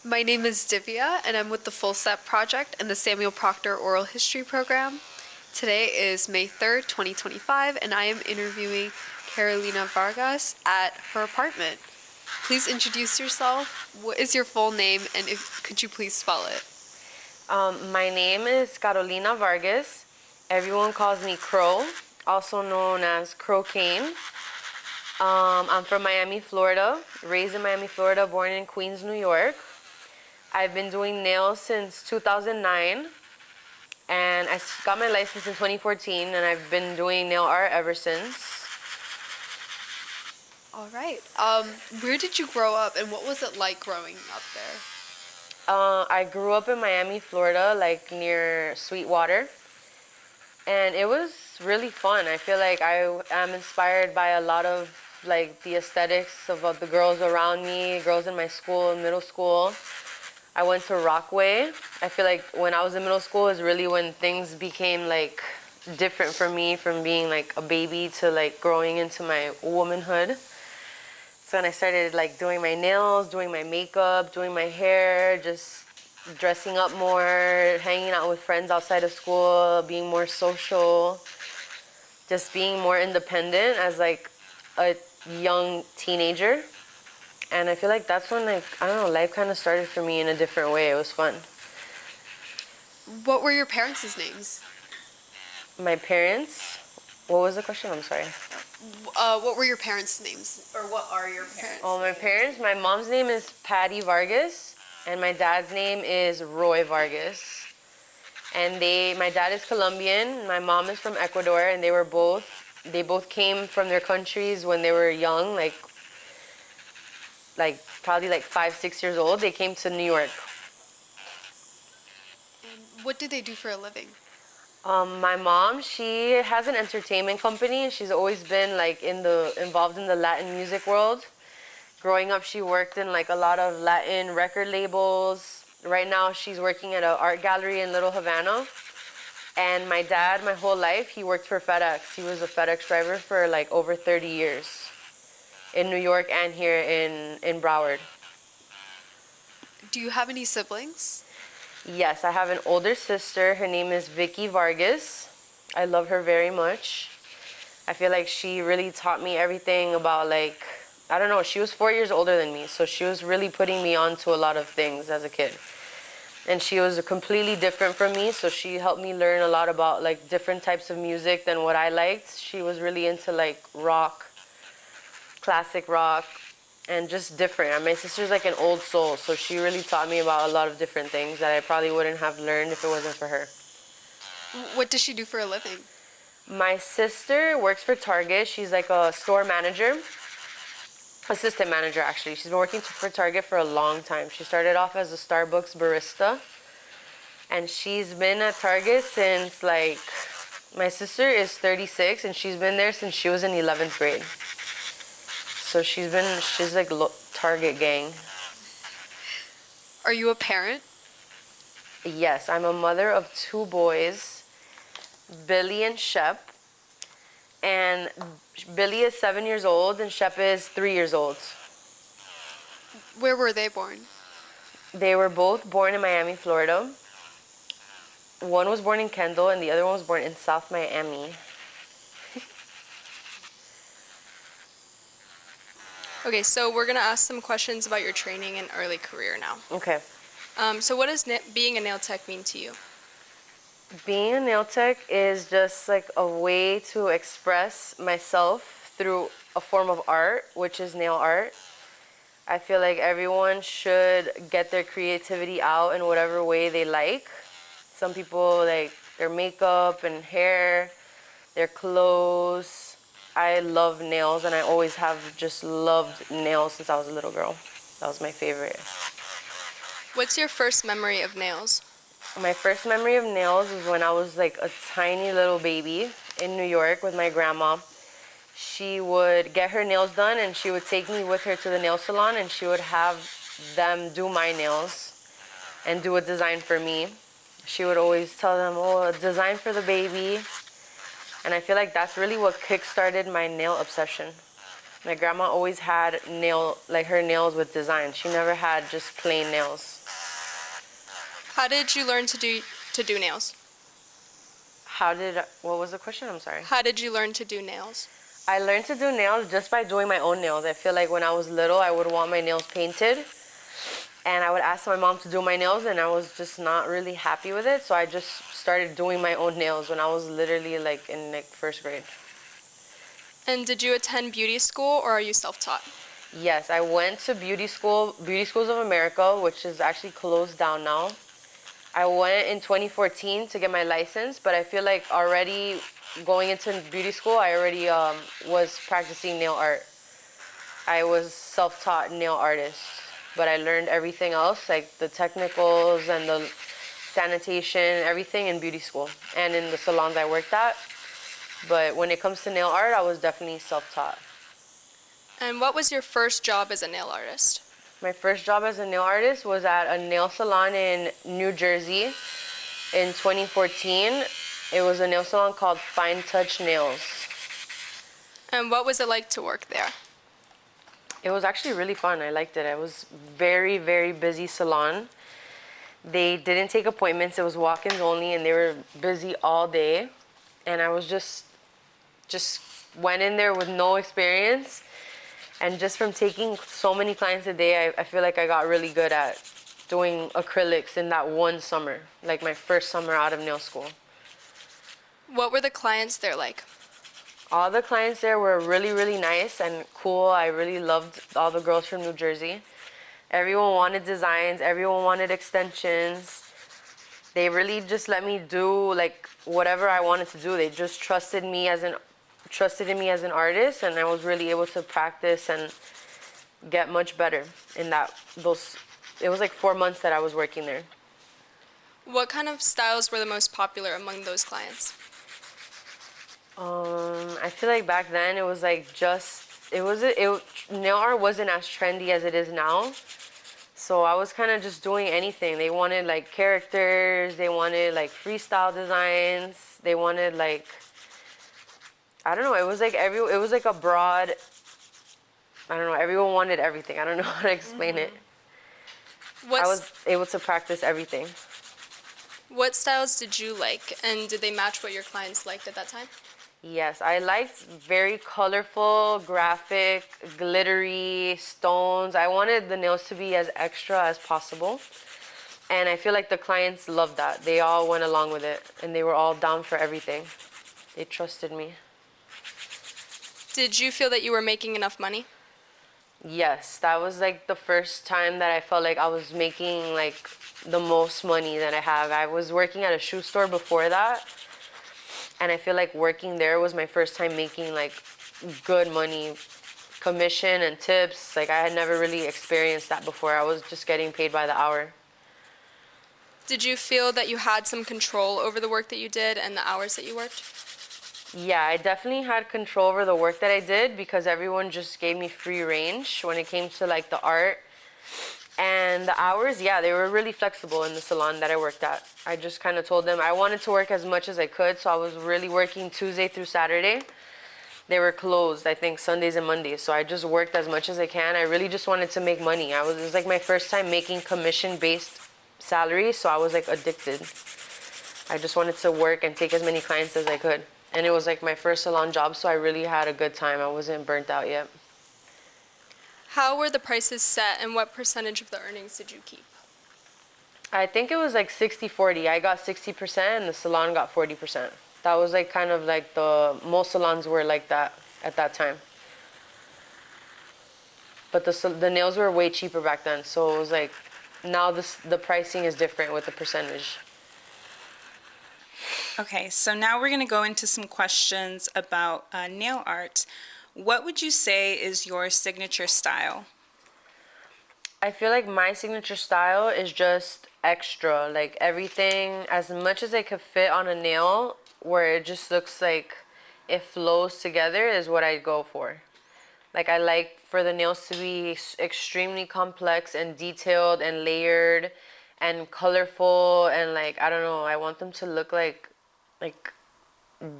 My name is Divya, and I'm with the Full Set Project and the Samuel Proctor Oral History Program. Today is May 3rd, 2025, and I am interviewing Carolina Vargas at her apartment. Please introduce yourself. What is your full name, and could you please spell it? My name is Carolina Vargas. Everyone calls me Crow, also known as Crocaine. I'm from Miami, Florida, raised in Miami, Florida, born in Queens, New York. I've been doing nails since 2009, and I got my license in 2014, and I've been doing nail art ever since. All right. Where did you grow up, and what was it like growing up there? I grew up in Miami, Florida, like near Sweetwater, and it was really fun. I feel like I am inspired by a lot of like the aesthetics of the girls around me, girls in my school, middle school. I went to Rockaway. I feel like when I was in middle school is really when things became like different for me, from being like a baby to like growing into my womanhood. So when I started like doing my nails, doing my makeup, doing my hair, just dressing up more, hanging out with friends outside of school, being more social, just being more independent as like a young teenager. And I feel like that's when, like, I don't know, life kind of started for me in a different way. It was fun. What were your parents' names? My parents, what was the question? I'm sorry. What were your parents' names, or what are your parents' Oh, my names? parents, my mom's name is Patty Vargas, and my dad's name is Roy Vargas. And my dad is Colombian, my mom is from Ecuador, and they both came from their countries when they were young, like probably like 5, 6 years old. They came to New York. And what do they do for a living? My mom, she has an entertainment company. She's always been like involved in the Latin music world. Growing up, she worked in like a lot of Latin record labels. Right now, she's working at an art gallery in Little Havana. And my dad, my whole life, he worked for FedEx. He was a FedEx driver for like over 30 years in New York and here in Broward. Do you have any siblings? Yes, I have an older sister. Her name is Vicky Vargas. I love her very much. I feel like she really taught me everything about, like, I don't know, she was 4 years older than me, so she was really putting me on to a lot of things as a kid. And she was completely different from me, so she helped me learn a lot about like different types of music than what I liked. She was really into like rock, classic rock, and just different. And my sister's like an old soul, so she really taught me about a lot of different things that I probably wouldn't have learned if it wasn't for her. What does she do for a living? My sister works for Target. She's like a store manager, assistant manager actually. She's been working for Target for a long time. She started off as a Starbucks barista, and she's been at Target since like, my sister is 36 and she's been there since she was in 11th grade. So she's like Target gang. Are you a parent? Yes, I'm a mother of two boys, Billy and Shep. And Billy is 7 years old and Shep is 3 years old. Where were they born? They were both born in Miami, Florida. One was born in Kendall and the other one was born in South Miami. Okay, so we're gonna ask some questions about your training and early career now. Okay. So what does being a nail tech mean to you? Being a nail tech is just like a way to express myself through a form of art, which is nail art. I feel like everyone should get their creativity out in whatever way they like. Some people like their makeup and hair, their clothes. I love nails, and I always have just loved nails since I was a little girl. That was my favorite. What's your first memory of nails? My first memory of nails was when I was like a tiny little baby in New York with my grandma. She would get her nails done and she would take me with her to the nail salon, and she would have them do my nails and do a design for me. She would always tell them, oh, a design for the baby. And I feel like that's really what kick-started my nail obsession. My grandma always had her nails with design. She never had just plain nails. How did you learn to do nails? What was the question? I'm sorry. How did you learn to do nails? I learned to do nails just by doing my own nails. I feel like when I was little, I would want my nails painted. And I would ask my mom to do my nails, and I was just not really happy with it. So I just started doing my own nails when I was literally like in like first grade. And did you attend beauty school or are you self-taught? Yes, I went to beauty school, Beauty Schools of America, which is actually closed down now. I went in 2014 to get my license, but I feel like already going into beauty school, I already was practicing nail art. I was self-taught nail artist, but I learned everything else, like the technicals and the sanitation, everything in beauty school and in the salons I worked at. But when it comes to nail art, I was definitely self-taught. And what was your first job as a nail artist? My first job as a nail artist was at a nail salon in New Jersey in 2014. It was a nail salon called Fine Touch Nails. And what was it like to work there? It was actually really fun. I liked it. It was very, very busy salon. They didn't take appointments. It was walk-ins only, and they were busy all day. And I was just went in there with no experience. And just from taking so many clients a day, I feel like I got really good at doing acrylics in that one summer, like my first summer out of nail school. What were the clients there like? All the clients there were really, really nice and cool. I really loved all the girls from New Jersey. Everyone wanted designs, everyone wanted extensions. They really just let me do like whatever I wanted to do. They just trusted in me as an artist, and I was really able to practice and get much better in those. It was like 4 months that I was working there. What kind of styles were the most popular among those clients? I feel like back then it was like nail art wasn't as trendy as it is now. So I was kind of just doing anything. They wanted like characters, they wanted like freestyle designs, they wanted like, I don't know, it was like a broad, I don't know, everyone wanted everything. I don't know how to explain it. I was able to practice everything. What styles did you like, and did they match what your clients liked at that time? Yes, I liked very colorful, graphic, glittery stones. I wanted the nails to be as extra as possible. And I feel like the clients loved that. They all went along with it, and they were all down for everything. They trusted me. Did you feel that you were making enough money? Yes, that was like the first time that I felt like I was making like the most money that I have. I was working at a shoe store before that, and I feel like working there was my first time making like good money, commission and tips. Like I had never really experienced that before. I was just getting paid by the hour. Did you feel that you had some control over the work that you did and the hours that you worked? Yeah, I definitely had control over the work that I did because everyone just gave me free range when it came to like the art. And the hours, yeah, they were really flexible in the salon that I worked at. I just kind of told them I wanted to work as much as I could, so I was really working Tuesday through Saturday. They were closed, I think, Sundays and Mondays, so I just worked as much as I can. I really just wanted to make money. It was like my first time making commission-based salary, so I was like addicted. I just wanted to work and take as many clients as I could. And it was like my first salon job, so I really had a good time. I wasn't burnt out yet. How were the prices set, and what percentage of the earnings did you keep? I think it was like 60-40. I got 60% and the salon got 40%. That was like kind of like most salons were like that at that time. But the nails were way cheaper back then, so it was like now the pricing is different with the percentage. Okay, so now we're going to go into some questions about nail art. What would you say is your signature style? I feel like my signature style is just extra. Like everything, as much as I could fit on a nail, where it just looks like it flows together is what I go for. Like I like for the nails to be extremely complex and detailed and layered and colorful and like, I don't know, I want them to look like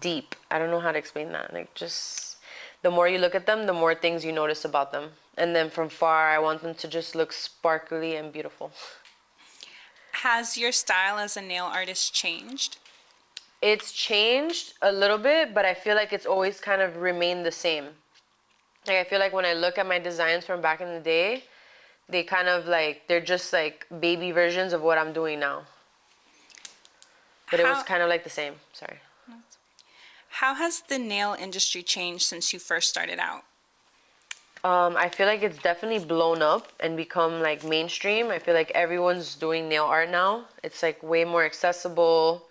deep. I don't know how to explain that. Like just the more you look at them, the more things you notice about them. And then from far, I want them to just look sparkly and beautiful. Has your style as a nail artist changed? It's changed a little bit, but I feel like it's always kind of remained the same. Like, I feel like when I look at my designs from back in the day, they kind of like, they're just like baby versions of what I'm doing now. But it was How- kind of like the same. Sorry. How has the nail industry changed since you first started out? I feel like it's definitely blown up and become like mainstream. I feel like everyone's doing nail art now. It's like way more accessible.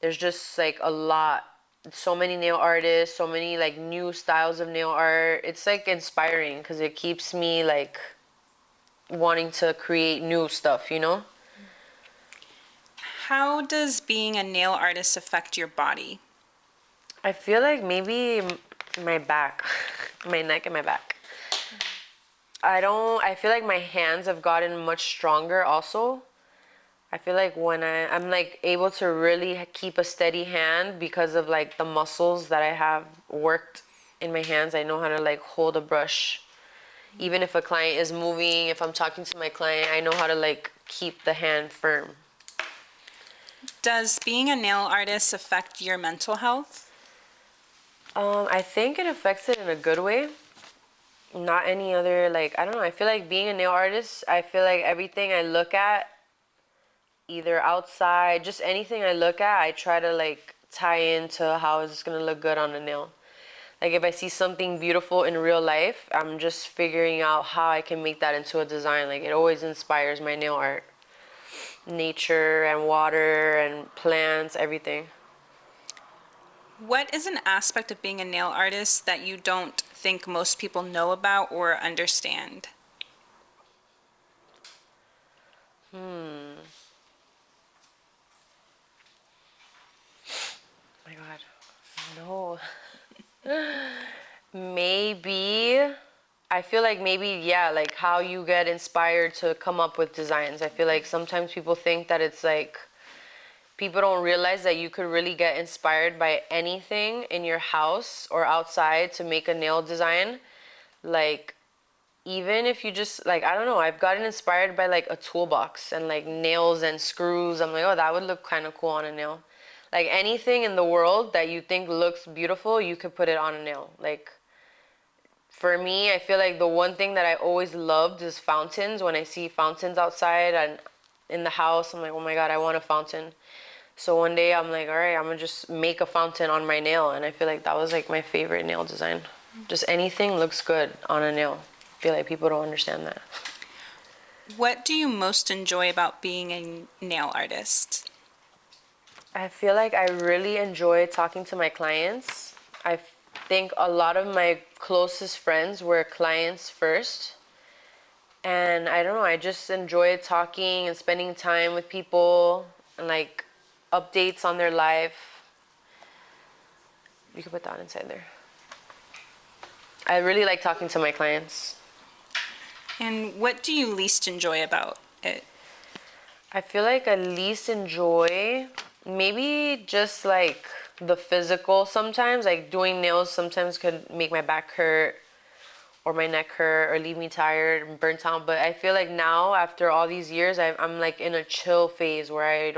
There's just like a lot. So many nail artists, so many like new styles of nail art. It's like inspiring because it keeps me like wanting to create new stuff, you know? How does being a nail artist affect your body? I feel like maybe my back, my neck and my back. I feel like my hands have gotten much stronger also. I feel like when I'm like able to really keep a steady hand because of like the muscles that I have worked in my hands. I know how to like hold a brush. Even if a client is moving, if I'm talking to my client, I know how to like keep the hand firm. Does being a nail artist affect your mental health? I think it affects it in a good way. Not any other, like, I don't know. I feel like being a nail artist, I feel like everything I look at, either outside, just anything I look at, I try to like tie into how is this gonna look good on a nail. Like if I see something beautiful in real life, I'm just figuring out how I can make that into a design. Like it always inspires my nail art. Nature and water and plants, everything. What is an aspect of being a nail artist that you don't think most people know about or understand? My God, no. Maybe, I feel like maybe, yeah, like how you get inspired to come up with designs. I feel like sometimes people think that it's like, people don't realize that you could really get inspired by anything in your house or outside to make a nail design. Like, even if you just, like, I don't know, I've gotten inspired by like a toolbox and like nails and screws. I'm like, oh, that would look kind of cool on a nail. Like anything in the world that you think looks beautiful, you could put it on a nail. Like, for me, I feel like the one thing that I always loved is fountains. When I see fountains outside and in the house, I'm like, oh my God, I want a fountain. So one day I'm like, all right, I'm gonna just make a fountain on my nail. And I feel like that was like my favorite nail design. Just anything looks good on a nail. I feel like people don't understand that. What do you most enjoy about being a nail artist? I feel like I really enjoy talking to my clients. I think a lot of my closest friends were clients first. And I don't know, I just enjoy talking and spending time with people and like updates on their life. You can put that inside there. I really like talking to my clients. And what do you least enjoy about it? I feel like I least enjoy maybe just like the physical sometimes. Like doing nails sometimes could make my back hurt or my neck hurt or leave me tired and burnt out. But I feel like now after all these years, I'm like in a chill phase where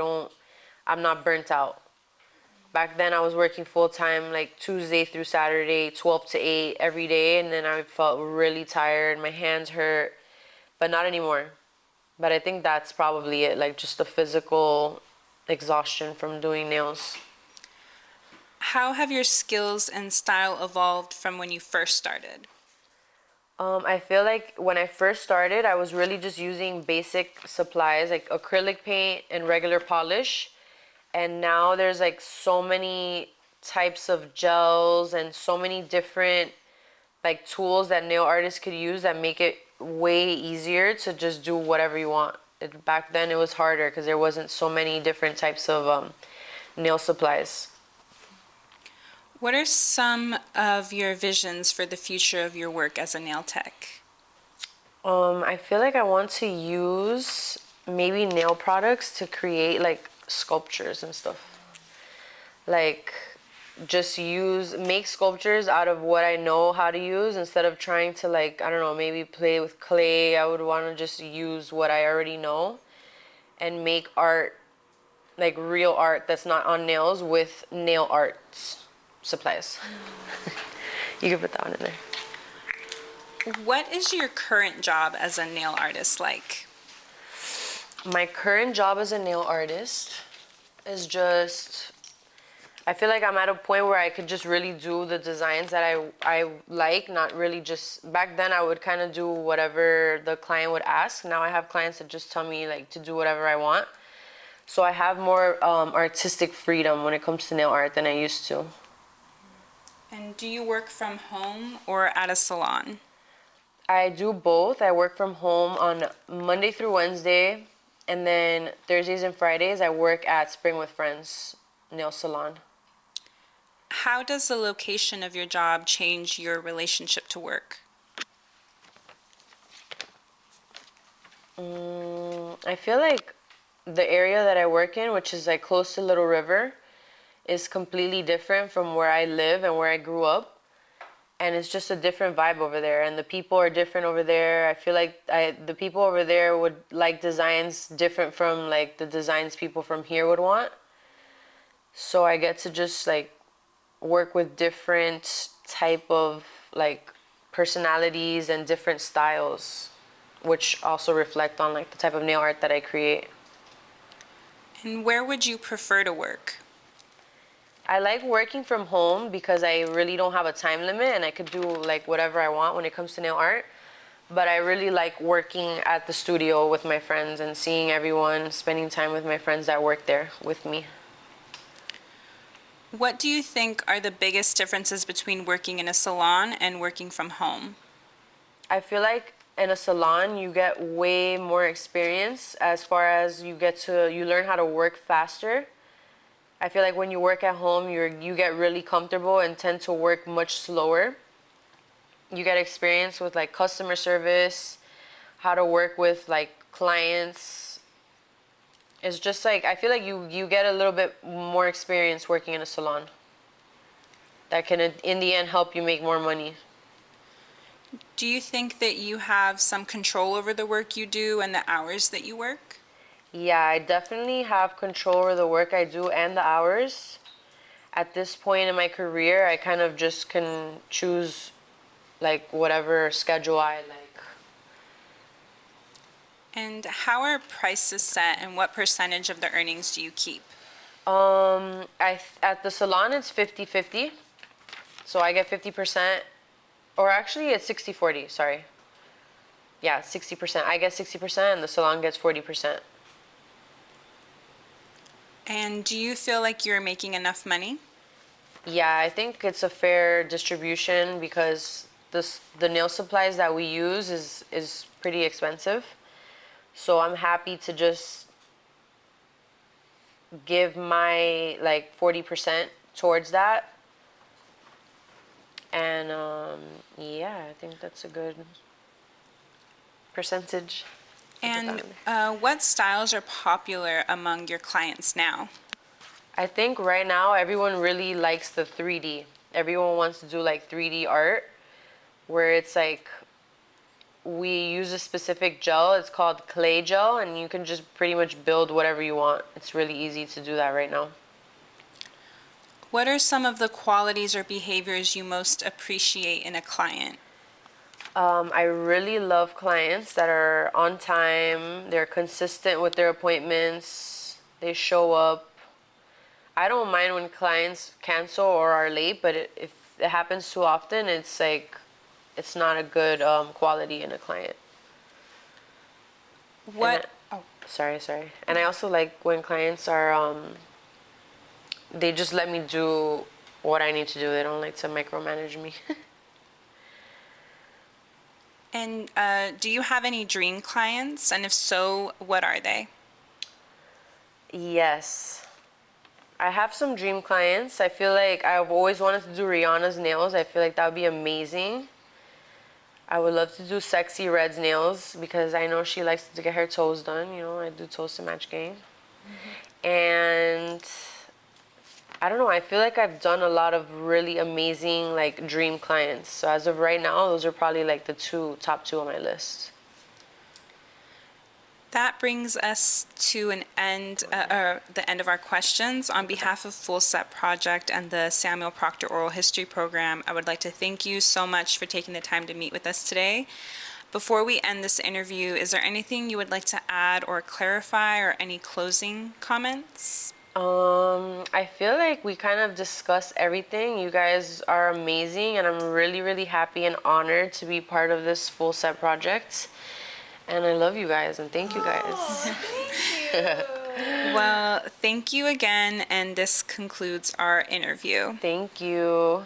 I'm not burnt out. Back then I was working full time, like Tuesday through Saturday, 12 to 8 every day. And then I felt really tired. My hands hurt, but not anymore. But I think that's probably it, like just the physical exhaustion from doing nails. How have your skills and style evolved from when you first started? I feel like when I first started, I was really just using basic supplies like acrylic paint and regular polish. And now there's like so many types of gels and so many different like tools that nail artists could use that make it way easier to just do whatever you want. Back then it was harder because there wasn't so many different types of nail supplies. What are some of your visions for the future of your work as a nail tech? I feel like I want to use maybe nail products to create like sculptures and stuff. Like just make sculptures out of what I know how to use instead of trying to, like, I don't know, maybe play with clay. I would want to just use what I already know and make art, like real art that's not on nails, with nail arts supplies. You can put that one in there. What is your current job as a nail artist like? My current job as a nail artist is just, I feel like I'm at a point where I could just really do the designs that I like, not really just, back then I would kind of do whatever the client would ask. Now I have clients that just tell me like to do whatever I want. So I have more artistic freedom when it comes to nail art than I used to. And do you work from home or at a salon? I do both. I work from home on Monday through Wednesday, and then Thursdays and Fridays I work at Spring with Friends nail salon. How does the location of your job change your relationship to work? I feel like the area that I work in, which is like close to Little River, is completely different from where I live and where I grew up. And it's just a different vibe over there, and the people are different over there. I feel like the people over there would like designs different from like the designs people from here would want. So I get to just like work with different type of like personalities and different styles, which also reflect on like the type of nail art that I create. And where would you prefer to work? I like working from home because I really don't have a time limit and I could do like whatever I want when it comes to nail art. But I really like working at the studio with my friends and seeing everyone, spending time with my friends that work there with me. What do you think are the biggest differences between working in a salon and working from home? I feel like in a salon you get way more experience as far as you learn how to work faster. I feel like when you work at home, you get really comfortable and tend to work much slower. You get experience with like customer service, how to work with like clients. It's just like, I feel like you get a little bit more experience working in a salon that can in the end help you make more money. Do you think that you have some control over the work you do and the hours that you work? Yeah, I definitely have control over the work I do and the hours. At this point in my career, I kind of just can choose like whatever schedule I like. And how are prices set and what percentage of the earnings do you keep? At the salon it's 50-50. So I get 50%, or actually it's 60-40, sorry. Yeah, 60%. I get 60% and the salon gets 40%. And do you feel like you're making enough money? Yeah, I think it's a fair distribution because the nail supplies that we use is pretty expensive. So I'm happy to just give my like 40% towards that. And yeah, I think that's a good percentage. And what styles are popular among your clients now? I think right now everyone really likes the 3D. Everyone wants to do like 3D art where it's like we use a specific gel. It's called clay gel, and you can just pretty much build whatever you want. It's really easy to do that right now. What are some of the qualities or behaviors you most appreciate in a client? I really love clients that are on time, they're consistent with their appointments, they show up. I don't mind when clients cancel or are late, but if it happens too often, it's like, it's not a good quality in a client. What? Sorry. And I also like when clients are, they just let me do what I need to do. They don't like to micromanage me. And do you have any dream clients? And if so, what are they? Yes. I have some dream clients. I feel like I've always wanted to do Rihanna's nails. I feel like that would be amazing. I would love to do Sexy Red's nails because I know she likes to get her toes done. You know, I do toes to match game. Mm-hmm. And I don't know, I feel like I've done a lot of really amazing like dream clients. So as of right now, those are probably like the top two on my list. That brings us to an end, the end of our questions. On behalf of Full Set Project and the Samuel Proctor Oral History Program, I would like to thank you so much for taking the time to meet with us today. Before we end this interview, is there anything you would like to add or clarify, or any closing comments? I feel like we kind of discussed everything. You guys are amazing, and I'm really, really happy and honored to be part of this Full Set Project. And I love you guys, and thank you guys. Well, thank you again, and this concludes our interview. Thank you.